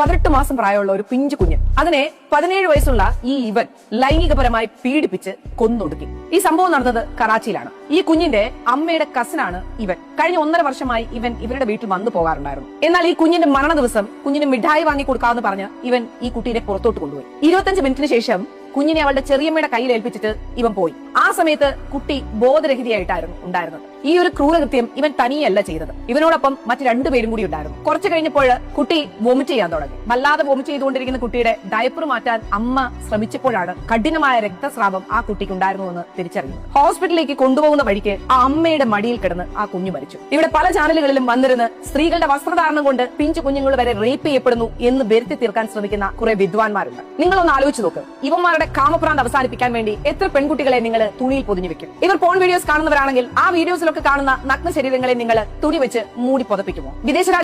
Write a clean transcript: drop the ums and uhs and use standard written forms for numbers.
18 മാസം പ്രായമുള്ള ഒരു പിഞ്ചു കുഞ്ഞ്, അതിനെ 17 വയസ്സുള്ള ഇവൻ ലൈംഗികപരമായി പീഡിപ്പിച്ച് കൊന്നൊടുക്കി. ഈ സംഭവം നടന്നത് കറാച്ചിയിലാണ്. ഈ കുഞ്ഞിന്റെ അമ്മയുടെ കസിനാണ് ഇവൻ. കഴിഞ്ഞ 1.5 വർഷമായി ഇവൻ ഇവരുടെ വീട്ടിൽ വന്നു പോകാറുണ്ടായിരുന്നു. എന്നാൽ ഈ കുഞ്ഞിന്റെ മരണ ദിവസം കുഞ്ഞിന് മിഠായി വാങ്ങി കൊടുക്കാമെന്ന് പറഞ്ഞ് ഇവൻ ഈ കുട്ടീനെ പുറത്തോട്ട് കൊണ്ടുപോയി. 25 മിനിറ്റിന് ശേഷം കുഞ്ഞിനെ അവളുടെ ചെറിയമ്മയുടെ കയ്യിൽ ഏൽപ്പിച്ചിട്ട് ഇവൻ പോയി. ആ സമയത്ത് കുട്ടി ബോധരഹിതയായിട്ടായിരുന്നു ഉണ്ടായിരുന്നത്. ഈ ഒരു ക്രൂരകൃത്യം ഇവൻ തനിയല്ല ചെയ്തത്, ഇവനോടൊപ്പം മറ്റ് 2 പേരും കൂടി ഉണ്ടായിരുന്നു. കുറച്ചു കഴിഞ്ഞപ്പോൾ കുട്ടി വോമിറ്റ് ചെയ്യാൻ തുടങ്ങി. വല്ലാതെ വോമിറ്റ് ചെയ്തുകൊണ്ടിരിക്കുന്ന കുട്ടിയുടെ ഡയപ്പർ മാറ്റാൻ അമ്മ ശ്രമിച്ചപ്പോഴാണ് കഠിനമായ രക്തസ്രാവം ആ കുട്ടിക്ക് ഉണ്ടായിരുന്നുവെന്ന് തിരിച്ചറിഞ്ഞു. ഹോസ്പിറ്റലിലേക്ക് കൊണ്ടുപോകുന്ന വഴിക്ക് ആ അമ്മയുടെ മടിയിൽ കിടന്ന് ആ കുഞ്ഞു മരിച്ചു. ഇവിടെ പല ചാനലുകളിലും വന്നിരുന്ന് സ്ത്രീകളുടെ വസ്ത്രധാരണം കൊണ്ട് പിഞ്ചു കുഞ്ഞുങ്ങൾ വരെ റേപ്പ് ചെയ്യപ്പെടുന്നു എന്ന് വരുത്തി തീർക്കാൻ ശ്രമിക്കുന്ന കുറെ വിദ്വാൻമാരുണ്ട്. നിങ്ങളൊന്ന് ആലോചിച്ച് നോക്ക്, ഇവന്മാരുടെ കാമപ്രാന്ത് അവസാനിപ്പിക്കാൻ വേണ്ടി എത്ര പെൺകുട്ടികളെ നിങ്ങൾ തുണിയിൽ പൊതിഞ്ഞു വെക്കും? ഇവർ പോൺ വീഡിയോസ് കാണുന്നവരാണെങ്കിൽ ആ വീഡിയോസിലൊക്കെ കാണുന്ന നഗ്ന ശരീരങ്ങളെ നിങ്ങൾ തുണി വെച്ച് മൂടി പുതപ്പിക്കുമോ? വിദേശ